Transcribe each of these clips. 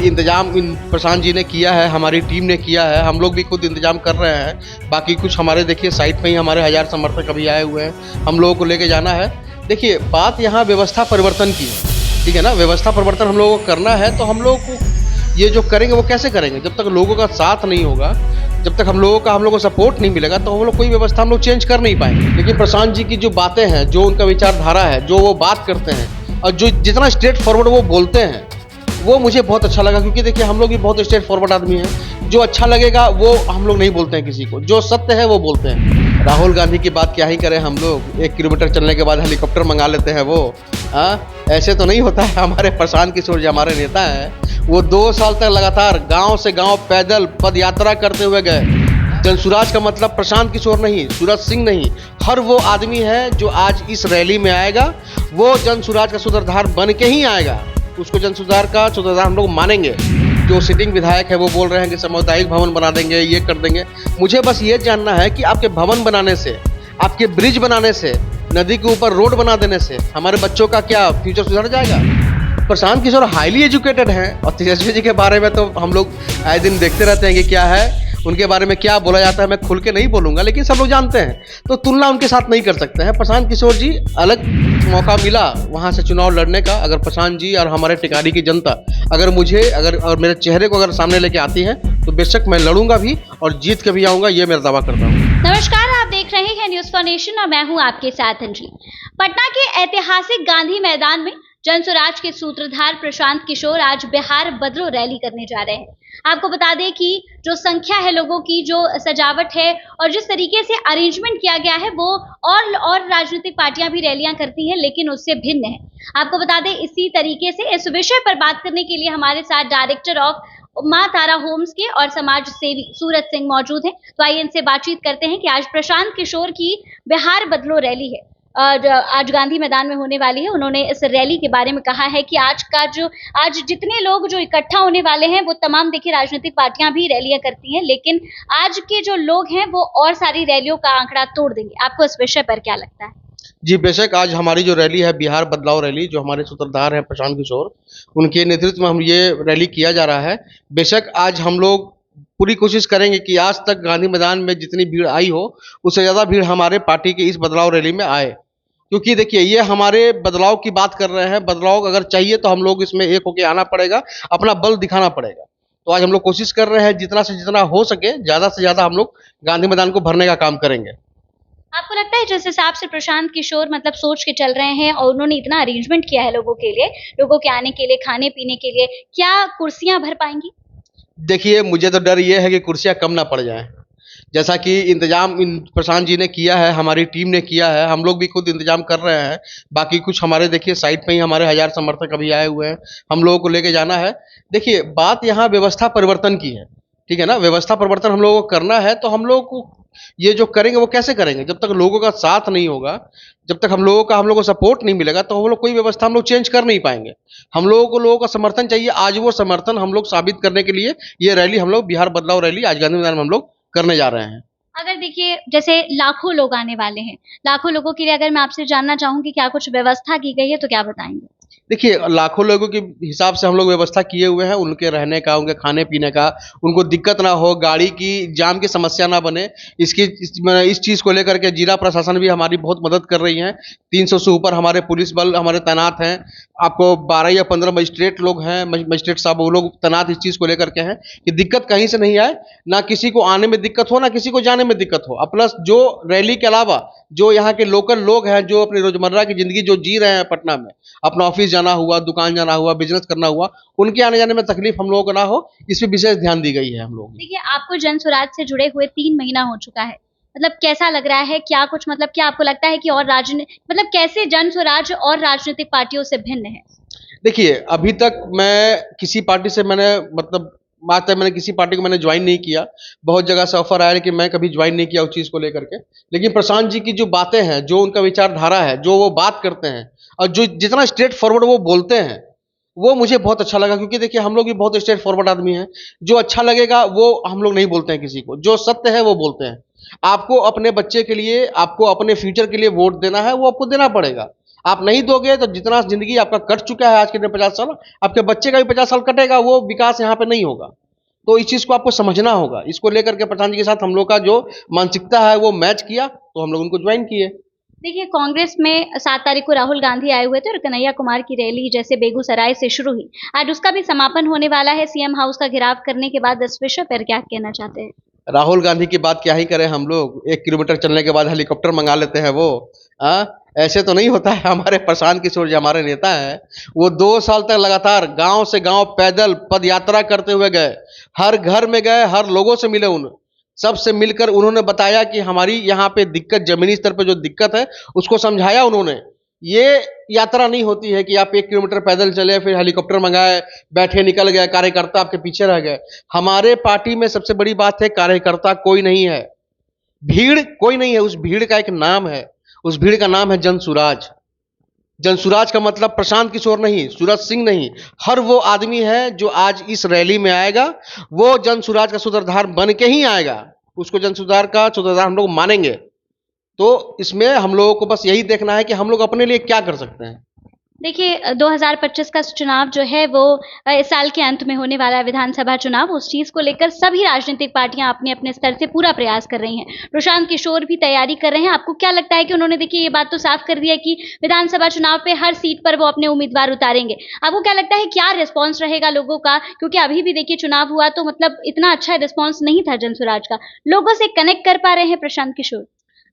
इंतजाम प्रशांत जी ने किया है, हमारी टीम ने किया है, हम लोग भी खुद इंतजाम कर रहे हैं। बाकी कुछ हमारे देखिए साइट पे ही हमारे 1000 समर्थक अभी आए हुए हैं, हम लोगों को लेके जाना है। देखिए बात यहाँ व्यवस्था परिवर्तन की है, ठीक है ना। व्यवस्था परिवर्तन हम लोगों को करना है, तो हम लोगों को ये जो करेंगे वो कैसे करेंगे, जब तक लोगों का साथ नहीं होगा, जब तक हम लोगों को सपोर्ट नहीं मिलेगा, तो हम लोग कोई व्यवस्था हम लोग चेंज कर नहीं पाएंगे। लेकिन प्रशांत जी की जो बातें हैं, जो उनका विचारधारा है, जो वो बात करते हैं और जो जितना स्ट्रेट फॉरवर्ड वो बोलते हैं, वो मुझे बहुत अच्छा लगा। क्योंकि देखिए हम लोग भी बहुत स्ट्रेट फॉरवर्ड आदमी हैं, जो अच्छा लगेगा वो हम लोग नहीं बोलते हैं किसी को, जो सत्य है वो बोलते हैं। राहुल गांधी की बात क्या ही करें हम लोग, 1 किलोमीटर चलने के बाद हेलीकॉप्टर मंगा लेते हैं वो। ऐसे तो नहीं होता है। हमारे प्रशांत किशोर जी हमारे नेता हैं, वो 2 साल तक लगातार गांव से गांव पैदल पद यात्रा करते हुए गए। जनसुराज का मतलब प्रशांत किशोर नहीं, सूरज सिंह नहीं, हर वो आदमी है जो आज इस रैली में आएगा, वो जनसुराज का सूत्रधार बन के ही आएगा। उसको जनसुधार का सूत्रधार हम लोग मानेंगे। जो सिटिंग विधायक है वो बोल रहे हैं कि सामुदायिक भवन बना देंगे, ये कर देंगे। मुझे बस ये जानना है कि आपके भवन बनाने से, आपके ब्रिज बनाने से, नदी के ऊपर रोड बना देने से हमारे बच्चों का क्या फ्यूचर सुधर जाएगा। प्रशांत किशोर हाईली एजुकेटेड हैं, और तेजस्वी जी के बारे में तो हम लोग आए दिन देखते रहते हैं कि क्या है, उनके बारे में क्या बोला जाता है। मैं खुल के नहीं बोलूंगा, लेकिन सब लोग जानते हैं, तो तुलना उनके साथ नहीं कर सकते हैं। प्रशांत किशोर जी, अलग मौका मिला वहां से चुनाव लड़ने का, अगर प्रशांत जी और हमारे टिकारी की जनता अगर मुझे और मेरे चेहरे को अगर सामने लेके आती है, तो बेशक मैं लड़ूंगा भी और जीत के भी आऊंगा, ये मेरा दावा करता हूँ। नमस्कार, आप देख रहे हैं न्यूज फॉर नेशन और मैं हूं आपके साथ अंजलि। पटना के ऐतिहासिक गांधी मैदान में जनसुराज के सूत्रधार प्रशांत किशोर आज बिहार बदलो रैली करने जा रहे हैं। आपको बता दें कि जो संख्या है लोगों की, जो सजावट है और जिस तरीके से अरेंजमेंट किया गया है, वो और राजनीतिक पार्टियां भी रैलियां करती हैं, लेकिन उससे भिन्न है। आपको बता दें, इसी तरीके से इस विषय पर बात करने के लिए हमारे साथ डायरेक्टर ऑफ मां तारा होम्स के और समाज सेवी सूरज सिंह मौजूद हैं। तो आइए इनसे बातचीत करते हैं कि आज प्रशांत किशोर की बिहार बदलो रैली है, आज गांधी मैदान में होने वाली है। उन्होंने इस रैली के बारे में कहा है कि आज जितने लोग जो इकट्ठा होने वाले हैं, वो तमाम देखिए राजनीतिक पार्टियां भी रैलियां करती हैं, लेकिन आज के जो लोग हैं वो और सारी रैलियों का आंकड़ा तोड़ देंगे। आपको इस विषय पर क्या लगता है? जी बेशक, आज हमारी जो रैली है बिहार बदलाव रैली, जो हमारे सूत्रधार हैं प्रशांत किशोर, उनके नेतृत्व में हम ये रैली किया जा रहा है। बेशक आज हम लोग पूरी कोशिश करेंगे कि आज तक गांधी मैदान में जितनी भीड़ आई हो, उससे ज़्यादा भीड़ हमारे पार्टी की इस बदलाव रैली में आए। क्योंकि देखिए ये हमारे बदलाव की बात कर रहे हैं, बदलाव अगर चाहिए तो हम लोग इसमें एक होके आना पड़ेगा, अपना बल दिखाना पड़ेगा। तो आज हम लोग कोशिश कर रहे हैं जितना से जितना हो सके, ज़्यादा से ज़्यादा हम लोग गांधी मैदान को भरने का काम करेंगे। आपको लगता है जिस हिसाब से प्रशांत किशोर मतलब सोच के चल रहे हैं और उन्होंने इतना अरेंजमेंट किया है लोगों के लिए, लोगों के आने के लिए, खाने पीने के लिए, क्या कुर्सियां भर पाएंगी? देखिए मुझे तो डर ये है कि कुर्सियां कम ना पड़ जाएं। जैसा कि इंतजाम प्रशांत जी ने किया है, हमारी टीम ने किया है, हम लोग भी खुद इंतजाम कर रहे हैं। बाकी कुछ हमारे देखिए साइट पे ही हमारे 1000 समर्थक अभी आए हुए हैं, हम लोगों को लेके जाना है। देखिए बात यहाँ व्यवस्था परिवर्तन की है, ठीक है ना। व्यवस्था परिवर्तन हम लोगों को करना है, तो हम लोग को ये जो करेंगे वो कैसे करेंगे, जब तक लोगों का साथ नहीं होगा, जब तक हम लोगों को सपोर्ट नहीं मिलेगा, तो हम लोग कोई व्यवस्था हम लोग चेंज कर नहीं पाएंगे। हम लोगों का समर्थन चाहिए। आज वो समर्थन हम लोग साबित करने के लिए ये रैली हम लोग बिहार बदलाव रैली आज गांधी मैदान में हम लोग करने जा रहे हैं। अगर देखिए जैसे लाखों लोग आने वाले हैं, लाखों लोगों के लिए अगर मैं आपसे जानना चाहूँ कि क्या कुछ व्यवस्था की गई है, तो क्या बताएंगे? देखिए लाखों लोगों के हिसाब से हम लोग व्यवस्था किए हुए हैं, उनके रहने का, उनके खाने पीने का, उनको दिक्कत ना हो, गाड़ी की जाम की समस्या ना बने, इस चीज़ को लेकर के जिला प्रशासन भी हमारी बहुत मदद कर रही है। 300 से ऊपर हमारे पुलिस बल हमारे तैनात हैं। आपको 12 या 15 मजिस्ट्रेट लोग हैं, मजिस्ट्रेट साहब, वो लोग तैनात इस चीज़ को लेकर के हैं कि दिक्कत कहीं से नहीं आए, ना किसी को आने में दिक्कत हो, ना किसी को जाने में दिक्कत हो। प्लस जो रैली के अलावा जो यहाँ के लोकल लोग हैं, जो अपनी रोजमर्रा की जिंदगी जो जी रहे हैं पटना में, अपना ऑफिस जाना हुआ, दुकान जाना हुआ, बिजनेस करना हुआ, उनके आने जाने में तकलीफ हम लोगों को ना हो, इस पे विशेष ध्यान दी गई है हम लोग। देखिए आपको जनसुराज से जुड़े हुए 3 महीना हो चुका है, मतलब कैसा लग रहा है? क्या कुछ मतलब क्या आपको लगता है कि और मतलब कैसे जनसुराज और राजनीतिक पार्टियों से भिन्न है? देखिए अभी तक मैं किसी पार्टी से मैंने किसी पार्टी को मैंने ज्वाइन नहीं किया। बहुत जगह से ऑफर आया, लेकिन मैं कभी ज्वाइन नहीं किया उस चीज़ को लेकर के। लेकिन प्रशांत जी की जो बातें हैं, जो उनका विचारधारा है, जो वो बात करते हैं और जो जितना स्ट्रेट फॉरवर्ड वो बोलते हैं, वो मुझे बहुत अच्छा लगा। क्योंकि देखिए हम लोग भी बहुत स्ट्रेट फॉरवर्ड आदमी हैं, जो अच्छा लगेगा वो हम लोग नहीं बोलते हैं किसी को, जो सत्य है वो बोलते हैं। आपको अपने बच्चे के लिए, आपको अपने फ्यूचर के लिए वोट देना है, वो आपको देना पड़ेगा। आप नहीं दोगे तो जितना जिंदगी आपका कट चुका है आज के दिन 50 साल, आपके बच्चे का भी 50 साल कटेगा, वो विकास यहाँ पे नहीं होगा। तो इस चीज को आपको समझना होगा। इसको लेकर के प्रधान जी के साथ हम लोग का जो मानसिकता है वो मैच किया, तो हम लोग उनको ज्वाइन किए। देखिए, कांग्रेस में 7 तारीख को राहुल गांधी आए हुए थे और कन्हैया कुमार की रैली जैसे बेगूसराय से शुरू हुई, आज उसका भी समापन होने वाला है। सीएम हाउस का घेराव करने के बाद इस विषय पर क्या कहना चाहते हैं? राहुल गांधी की बात क्या ही करें हम लोग, 1 किलोमीटर चलने के बाद हेलीकॉप्टर मंगा लेते हैं वो। ऐसे तो नहीं होता है। हमारे प्रशांत किशोर जी हमारे नेता हैं, वो 2 साल तक लगातार गांव से गांव पैदल पद यात्रा करते हुए गए, हर घर में गए, हर लोगों से मिले, उन सबसे मिलकर उन्होंने बताया कि हमारी यहाँ पे दिक्कत, जमीनी स्तर पे जो दिक्कत है उसको समझाया उन्होंने। ये यात्रा नहीं होती है कि आप 1 किलोमीटर पैदल चले फिर हेलीकॉप्टर मंगाए, बैठे निकल गए, कार्यकर्ता आपके पीछे रह गए। हमारे पार्टी में सबसे बड़ी बात है, कार्यकर्ता कोई नहीं है, भीड़ कोई नहीं है, उस भीड़ का एक नाम है, उस भीड़ का नाम है जनसुराज। जनसुराज का मतलब प्रशांत किशोर नहीं, सूरज सिंह नहीं, हर वो आदमी है जो आज इस रैली में आएगा, वो जनसुराज का सूत्रधार बन के ही आएगा। उसको जनसुराज का सूत्रधार हम लोग मानेंगे। तो इसमें हम लोगों को बस यही देखना है कि हम लोग अपने लिए क्या कर सकते हैं। देखिए, 2025 का चुनाव जो है वो इस साल के अंत में होने वाला है, विधानसभा चुनाव। उस चीज को लेकर सभी राजनीतिक पार्टियां अपने अपने स्तर से पूरा प्रयास कर रही हैं। प्रशांत किशोर भी तैयारी कर रहे हैं। आपको क्या लगता है कि उन्होंने, देखिए, ये बात तो साफ कर दी है कि विधानसभा चुनाव पे हर सीट पर वो अपने उम्मीदवार उतारेंगे। आपको क्या लगता है क्या रिस्पॉन्स रहेगा लोगों का? क्योंकि अभी भी देखिए चुनाव हुआ तो मतलब इतना अच्छा रिस्पॉन्स नहीं था जनसुराज का। लोगों से कनेक्ट कर पा रहे हैं प्रशांत किशोर?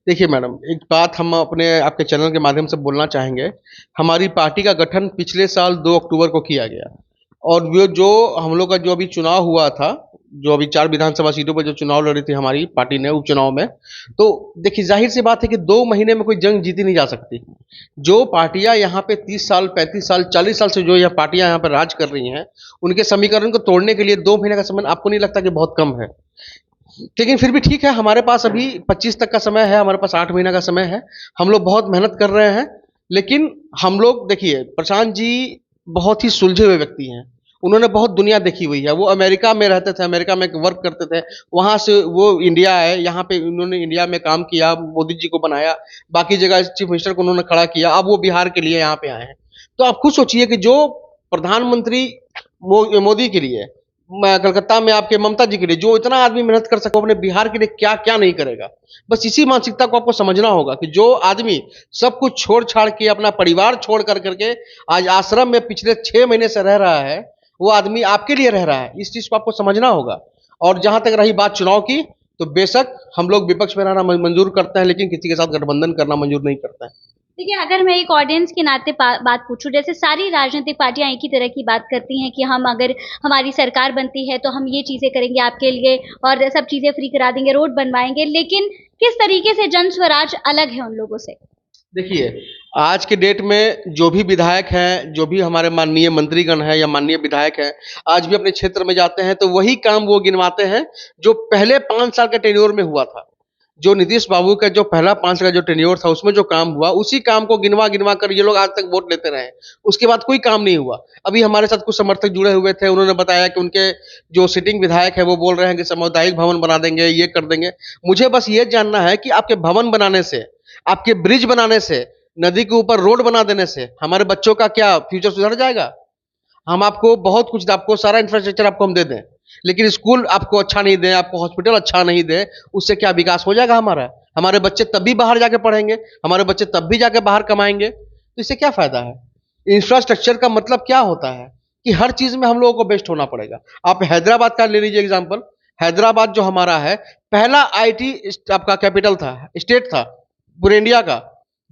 देखिए मैडम, एक बात हम अपने आपके चैनल के माध्यम से बोलना चाहेंगे। हमारी पार्टी का गठन पिछले साल 2 अक्टूबर को किया गया, और वो जो हम लोग का जो अभी चुनाव हुआ था, जो अभी 4 विधानसभा सीटों पर जो चुनाव लड़ी थी हमारी पार्टी ने उपचुनाव में, तो देखिए जाहिर सी बात है कि 2 महीने में कोई जंग जीती नहीं जा सकती। जो पार्टियां यहाँ पे 30 साल, 35 साल, 40 साल से जो यह पार्टियां यहाँ पर राज कर रही हैं, उनके समीकरण को तोड़ने के लिए 2 महीने का समय आपको नहीं लगता कि बहुत कम है? लेकिन फिर भी ठीक है, हमारे पास अभी 25 तक का समय है, हमारे पास 8 महीना का समय है। हम लोग बहुत मेहनत कर रहे हैं। लेकिन हम लोग देखिए, प्रशांत जी बहुत ही सुलझे हुए व्यक्ति हैं। उन्होंने बहुत दुनिया देखी हुई है। वो अमेरिका में रहते थे, अमेरिका में वर्क करते थे, वहां से वो इंडिया आए, यहाँ पे उन्होंने इंडिया में काम किया, मोदी जी को बनाया, बाकी जगह चीफ मिनिस्टर को उन्होंने खड़ा किया, अब वो बिहार के लिए यहाँ पे आए हैं। तो आप खुद सोचिए कि जो प्रधानमंत्री मोदी के लिए, कलकत्ता में आपके ममता जी के लिए जो इतना आदमी मेहनत कर सको, अपने बिहार के लिए क्या क्या नहीं करेगा। बस इसी मानसिकता को आपको समझना होगा कि जो आदमी सब कुछ छोड़ छाड़ के, अपना परिवार छोड़ कर करके आज आश्रम में पिछले 6 महीने से रह रहा है, वो आदमी आपके लिए रह रहा है। इस चीज को आपको समझना होगा। और जहां तक रही बात चुनाव की, तो बेशक हम लोग विपक्ष में रहना मंजूर करते हैं, लेकिन किसी के साथ गठबंधन करना मंजूर नहीं करते हैं। देखिए, अगर मैं एक ऑडियंस के नाते बात पूछूं, जैसे सारी राजनीतिक पार्टियां एक ही तरह की बात करती हैं कि हम, अगर हमारी सरकार बनती है तो हम ये चीजें करेंगे आपके लिए और सब चीजें फ्री करा देंगे, रोड बनवाएंगे, लेकिन किस तरीके से जन स्वराज अलग है उन लोगों से? देखिए, आज के डेट में जो भी विधायक हैं, जो भी हमारे माननीय मंत्रीगण हैं या माननीय विधायक हैं, आज भी अपने क्षेत्र में जाते हैं तो वही काम वो गिनवाते हैं जो पहले 5 साल के टेन्योर में हुआ था। जो नीतीश बाबू का जो पहला 5 साल का जो टेन्योर था, उसमें जो काम हुआ, उसी काम को गिनवा गिनवा कर ये लोग आज तक वोट लेते रहे। उसके बाद कोई काम नहीं हुआ। अभी हमारे साथ कुछ समर्थक जुड़े हुए थे, उन्होंने बताया कि उनके जो सिटिंग विधायक है वो बोल रहे हैं कि सामुदायिक भवन बना देंगे, ये कर देंगे। मुझे बस ये जानना है कि आपके भवन बनाने से, आपके ब्रिज बनाने से, नदी के ऊपर रोड बना देने से हमारे बच्चों का क्या फ्यूचर सुधर जाएगा? हम आपको बहुत कुछ, आपको सारा इंफ्रास्ट्रक्चर आपको हम दे दें, लेकिन स्कूल आपको अच्छा नहीं दें, आपको हॉस्पिटल अच्छा नहीं दे, उससे क्या विकास हो जाएगा हमारा? हमारे बच्चे तब भी बाहर जाके पढ़ेंगे, हमारे बच्चे तब भी जाके बाहर कमाएंगे, तो इससे क्या फायदा है? इंफ्रास्ट्रक्चर का मतलब क्या होता है कि हर चीज में हम लोगों को बेस्ट होना पड़ेगा। आप हैदराबाद का ले लीजिए एग्जाम्पल। हैदराबाद जो हमारा है, पहला आईटी आपका कैपिटल था, स्टेट था पूरे इंडिया का,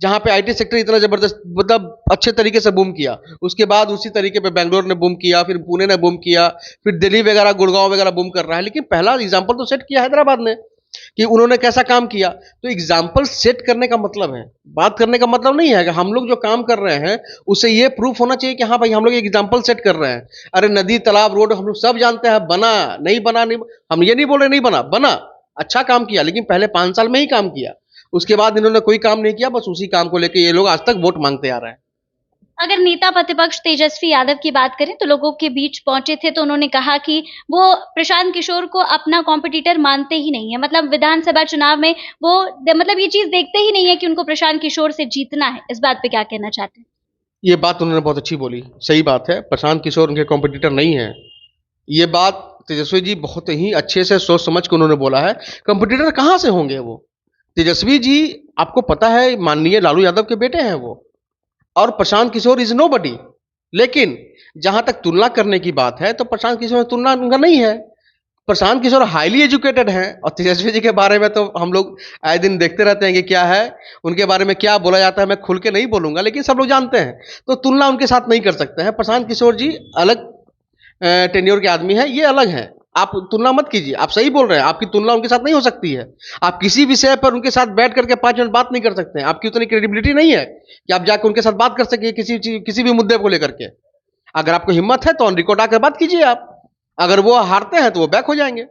जहां पे आईटी सेक्टर इतना जबरदस्त, मतलब अच्छे तरीके से बूम किया। उसके बाद उसी तरीके पे बेंगलोर ने बूम किया, फिर पुणे ने बूम किया, फिर दिल्ली वगैरह, गुड़गांव वगैरह बूम कर रहा है। लेकिन पहला एग्जाम्पल तो सेट किया हैदराबाद ने कि उन्होंने कैसा काम किया। तो एग्जाम्पल सेट करने का मतलब है, बात करने का मतलब नहीं है कि हम लोग जो काम कर रहे हैं उससे ये प्रूफ होना चाहिए कि हाँ भाई हम लोग एग्जाम्पल सेट कर रहे हैं। अरे नदी, तालाब, रोड हम लोग सब जानते हैं, बना नहीं बना, नहीं, हम ये नहीं बोल रहे नहीं बना, बना, अच्छा काम किया, लेकिन पहले 5 साल में ही काम किया। उसके बाद इन्होंने कोई काम नहीं किया, बस उसी काम को लेकर ये लोग आज तक वोट मांगते आ रहे हैं। अगर नेता प्रतिपक्ष तेजस्वी यादव की बात करें तो लोगों के बीच पहुंचे थे तो उन्होंने कहा कि वो प्रशांत किशोर को अपना कॉम्पिटिटर मानते ही नहीं है, मतलब विधानसभा चुनाव में वो मतलब ये चीज देखते ही नहीं है कि उनको प्रशांत किशोर से जीतना है। इस बात पे क्या कहना चाहते हैं? ये बात उन्होंने बहुत अच्छी बोली, सही बात है, प्रशांत किशोर उनके कॉम्पिटिटर नहीं है। ये बात तेजस्वी जी बहुत ही अच्छे से सोच समझ के उन्होंने बोला है। कॉम्पिटिटर कहाँ से होंगे वो? तेजस्वी जी, आपको पता है, माननीय लालू यादव के बेटे हैं वो, और प्रशांत किशोर इज नोबडी। लेकिन जहां तक तुलना करने की बात है तो प्रशांत किशोर से तुलना उनका नहीं है। प्रशांत किशोर हाईली एजुकेटेड हैं, और तेजस्वी जी के बारे में तो हम लोग आए दिन देखते रहते हैं कि क्या है, उनके बारे में क्या बोला जाता है। मैं खुल के नहीं बोलूंगा, लेकिन सब लोग जानते हैं, तो तुलना उनके साथ नहीं कर सकते हैं। प्रशांत किशोर जी अलग टेन्योर के आदमी है, ये अलग है। आप तुलना मत कीजिए, आप सही बोल रहे हैं, आपकी तुलना उनके साथ नहीं हो सकती है। आप किसी विषय पर उनके साथ बैठ करके 5 मिनट बात नहीं कर सकते हैं। आपकी उतनी क्रेडिबिलिटी नहीं है कि आप जाकर उनके साथ बात कर सकिए किसी भी मुद्दे को लेकर के। अगर आपको हिम्मत है तो ऑन रिकॉर्ड आकर बात कीजिए आप। अगर वो हारते हैं तो वो बैक हो जाएंगे,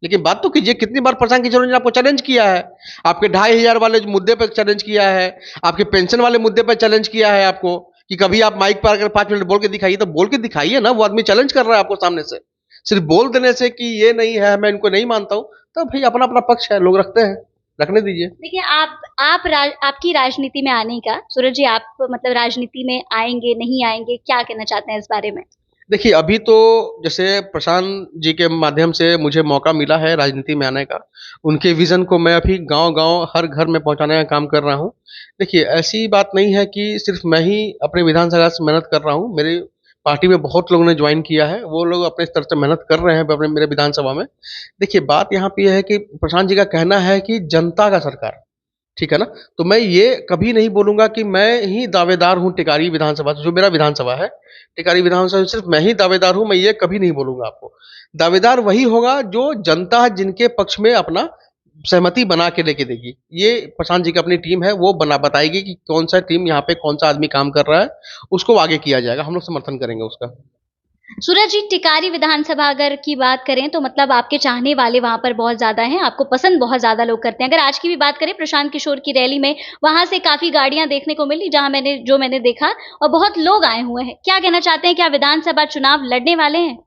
लेकिन बात तो कीजिए। कितनी बार प्रशांत किशोर ने आपको चैलेंज किया है, आपके 2500 वाले मुद्दे पर चैलेंज किया है, आपके पेंशन वाले मुद्दे पर चैलेंज किया है आपको, कि कभी आप माइक पर अगर 5 मिनट बोल के दिखाइए, तो बोल के दिखाइए ना। वो आदमी चैलेंज कर रहा है आपको सामने से। सिर्फ बोल देने से कि ये नहीं है, मैं इनको नहीं मानता हूं, तो भाई अपना अपना पक्ष है, लोग रखते हैं, रखने दीजिए। देखिए, आपकी राजनीति में आने का, सूरज जी, आप मतलब राजनीति में आएंगे नहीं आएंगे, क्या कहना चाहते हैं इस बारे में? देखिए, अभी तो जैसे प्रशांत जी के माध्यम से मुझे मौका मिला है राजनीति में आने का। उनके विज़न को मैं अभी गांव-गांव हर घर में पहुंचाने का काम कर रहा हूं। देखिए, ऐसी बात नहीं है कि सिर्फ मैं ही अपने विधानसभा से मेहनत कर रहा हूं। मेरी पार्टी में बहुत लोगों ने ज्वाइन किया है, वो लोग अपने स्तर से मेहनत कर रहे हैं अपने मेरे विधानसभा में। देखिए, बात यहाँ पे ये है कि प्रशांत जी का कहना है कि जनता का सरकार, ठीक है ना? तो मैं ये कभी नहीं बोलूँगा कि मैं ही दावेदार हूँ टिकारी विधानसभा से, जो मेरा विधानसभा है, टिकारी विधानसभा सिर्फ़ मैं ही दावेदार हूँ, मैं ये कभी नहीं बोलूँगा आपको। दावेदार वही होगा जो जनता जिनके पक्ष में अपना सहमति बना के लेके देगी। ये प्रशांत जी की अपनी टीम है, वो बताएगी कि कौन-सा टीम यहाँ पे कौन-सा आदमी काम कर रहा है, उसको आगे किया जाएगा। हम लोग समर्थन करेंगे उसका। सूरज जी, टिकारी विधानसभा अगर की बात करें तो मतलब आपके चाहने वाले वहां पर बहुत ज्यादा हैं, आपको पसंद बहुत ज्यादा लोग करते हैं। अगर आज की भी बात करें प्रशांत किशोर की रैली में, वहां से काफी गाड़ियां देखने को मिली, जहां मैंने देखा, और बहुत लोग आए हुए हैं। क्या कहना चाहते हैं, क्या विधानसभा चुनाव लड़ने वाले हैं?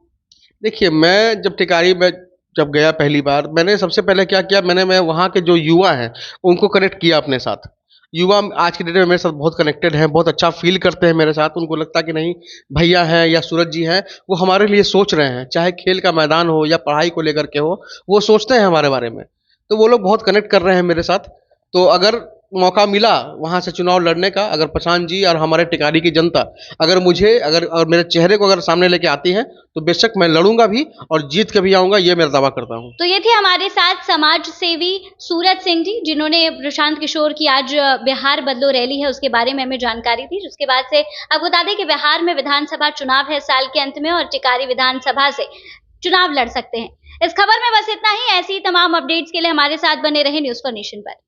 देखिए, मैं जब टिकारी में जब गया पहली बार, मैंने सबसे पहले क्या किया, मैं वहाँ के जो युवा हैं, उनको कनेक्ट किया अपने साथ। युवा आज की डेट में मेरे साथ बहुत कनेक्टेड हैं, बहुत अच्छा फ़ील करते हैं मेरे साथ। उनको लगता है कि नहीं, भैया हैं या सूरज जी हैं, वो हमारे लिए सोच रहे हैं। चाहे खेल का मैदान हो या पढ़ाई को लेकर के हो, वो सोचते हैं हमारे बारे में। तो वो लोग बहुत कनेक्ट कर रहे हैं मेरे साथ। तो अगर मौका मिला वहाँ से चुनाव लड़ने का, अगर प्रशांत जी और हमारे टिकारी की जनता अगर मुझे अगर और मेरे चेहरे को अगर सामने लेके आती है, तो बेशक मैं लड़ूंगा भी और जीत के भी आऊंगा, ये मेरा दावा करता हूँ। तो ये थे हमारे साथ समाज सेवी सूरज सिंह जी, जिन्होंने प्रशांत किशोर की आज बिहार बदलो रैली है उसके बारे में हमें जानकारी दी। जिसके बाद से आपको बता दें कि बिहार में विधानसभा चुनाव है साल के अंत में, और टिकारी विधानसभा से चुनाव लड़ सकते हैं। इस खबर में बस इतना ही। ऐसी तमाम अपडेट्स के लिए हमारे साथ बने रहे न्यूज़ फॉर नेशन पर।